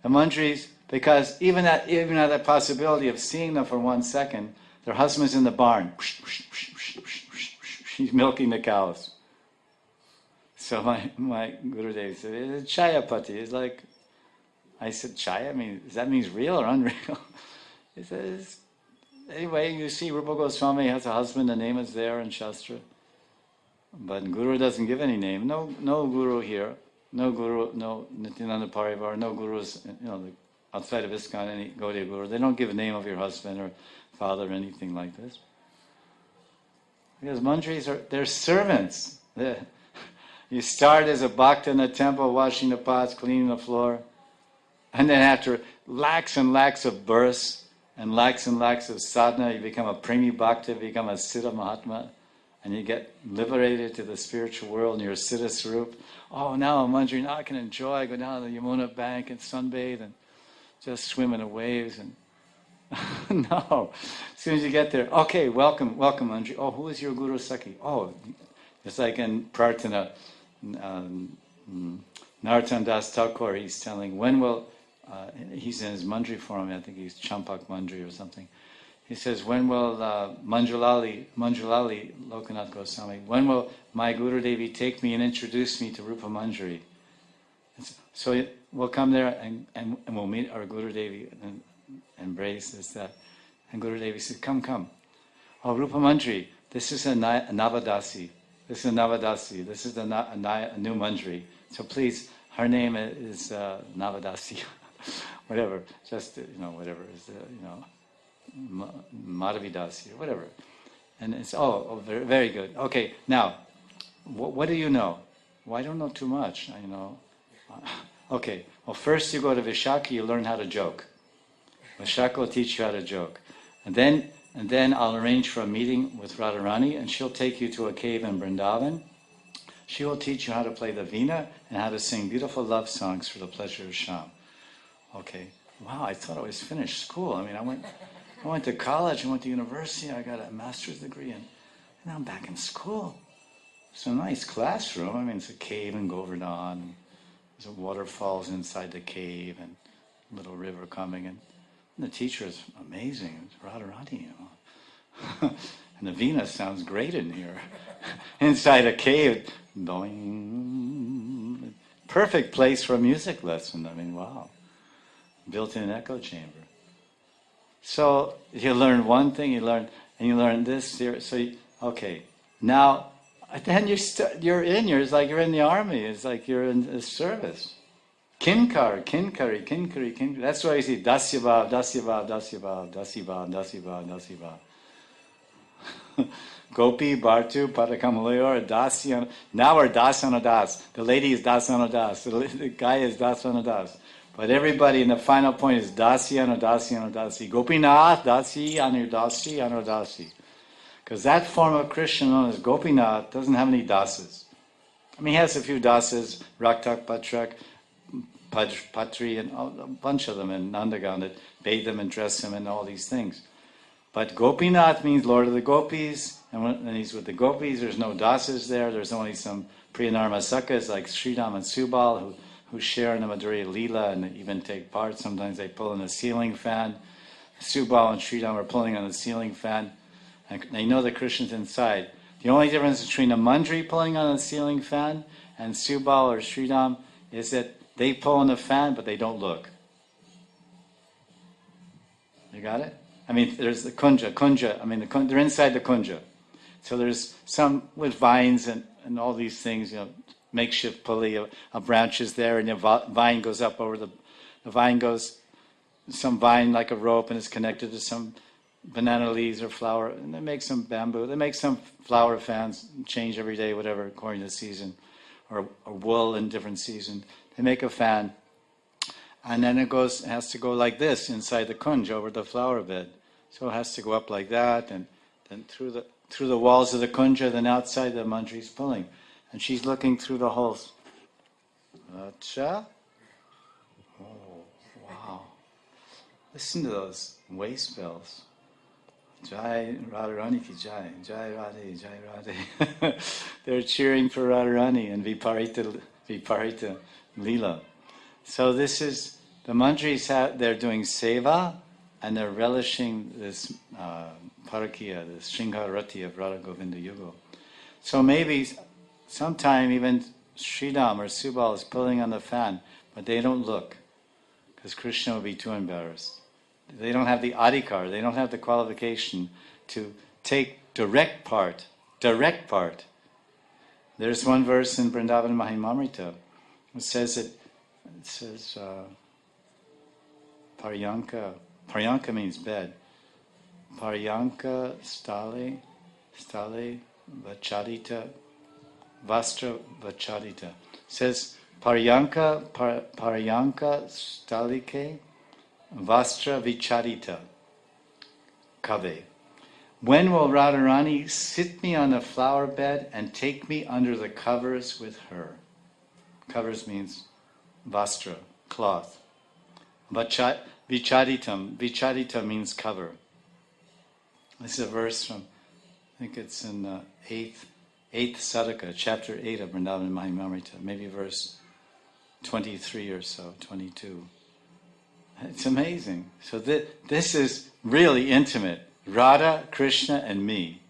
The manjaris, because even at that possibility of seeing them for 1 second, their husband's in the barn. He's milking the cows. So my Gurudev said, it's Chayapati. It's like, I said, Chaya? Does that mean real or unreal? He says, anyway, you see Rupa Goswami has a husband, the name is there in Shastra. But Guru doesn't give any name. No Guru here. No Guru, no Nityananda Parivar, no Gurus, outside of ISKCON, any Gaudiya Guru. They don't give a name of your husband or father or anything like this. Because manjaris they're servants. You start as a bhakta in the temple, washing the pots, cleaning the floor. And then after lakhs and lakhs of births and lakhs of sadhana, you become a premi bhakta, you become a siddha mahatma. And you get liberated to the spiritual world in your Siddha Swarup. Oh, now I'm wondering, now I can enjoy, go down to the Yamuna bank and sunbathe and just swim in the waves. And no, as soon as you get there, okay, welcome, Manjari. Oh, who is your Guru Sakhi? Oh, it's like in Prarthana, Narottam Das Thakur, he's telling, when will, he's in his Manjari form, I think he's Champak Manjari or something. He says, when will Manjulali Lokanath Goswami, when will my Guru Devi take me and introduce me to Rupa Manjari? So we'll come there and we'll meet our Guru Devi and embrace this, that. And Guru Devi says, come. Oh, Rupa Manjari, this is a Navadasi. This is a Navadasi. This is a new Manjari. So please, her name is Navadasi. Whatever, just, whatever is, Madhavidasi or whatever. And it's, very, very good. Okay, now, what do you know? Well, I don't know too much, Okay, well, first you go to Vishaka, you learn how to joke. Vishaka will teach you how to joke. And then I'll arrange for a meeting with Radharani, and she'll take you to a cave in Vrindavan. She will teach you how to play the veena and how to sing beautiful love songs for the pleasure of Shyam. Okay, wow, I thought I was finished school. I went to college, I went to university, I got a master's degree, and now I'm back in school. It's a nice classroom. It's a cave in Govardhan. There's waterfalls inside the cave and a little river coming. And the teacher is amazing. It's Radharani, And the veena sounds great in here. Inside a cave. Boing. Perfect place for a music lesson. Wow. Built-in echo chamber. So you learn one thing, you learn this here. So okay, now then you're it's like you're in the army. It's like you're in the service. Kinkari. That's why you see Dasya Bhav. Gopi, Bhartu, Padakamalayur, Dasya. Now we're Dasana Das. The lady is Dasana Das. The guy is Dasana Das. But everybody in the final point is Dasi Anudasi. Gopinath, Dasi Anudasi. Because that form of Krishna known as Gopinath doesn't have any dasas. He has a few dasas, Raktak, Patrak, Patri, and a bunch of them in Nandagan that bathe him and dress him and all these things. But Gopinath means Lord of the Gopis, and when he's with the Gopis, there's no dasas there. There's only some Priyanarmasakas like Sridham and Subal who share in the Madhurya Leela and even take part. Sometimes they pull in a ceiling fan. Subal and Sridham are pulling on the ceiling fan. And they know that Krishna's inside. The only difference between a Manjari pulling on the ceiling fan and Subal or Sridham is that they pull on the fan, but they don't look. You got it? There's the kunja. They're inside the kunja. So there's some with vines and all these things, makeshift pulley of branches there, and the vine goes up over the vine goes, some vine like a rope, and it's connected to some banana leaves or flower, and they make some bamboo, they make some flower fans, change every day, whatever, according to the season, or wool in different seasons. They make a fan, and then it has to go like this inside the kunj over the flower bed. So it has to go up like that, and then through the walls of the kunja, then outside the manjari's pulling. And she's looking through the holes. Acha? Oh, wow. Listen to those waist bells. Jai Radharani ki Jai. Jai Radhe, Jai Radhe. They're cheering for Radharani and Viparita Leela. So this is the mantris they're doing seva, and they're relishing this parakiya, this Shringarati of Radha Govinda Yugal. So maybe sometime even Sridham or Subal is pulling on the fan, but they don't look, because Krishna will be too embarrassed. They don't have the adhikar, they don't have the qualification to take direct part. There's one verse in Vrindavan Mahimamrita. It says Paryanka means bed. Paryanka stale vachadita, vastra vachadita. It says Paryanka stalike, vastra vichadita, kave. When will Radharani sit me on the flower bed and take me under the covers with her? Covers means vastra, cloth. Vichadita means cover. This is a verse from, I think it's in the 8th Sadaka, chapter 8 of Vrindavan Mahimamrita, maybe verse 23 or so, 22. It's amazing. So this is really intimate. Radha, Krishna, and me.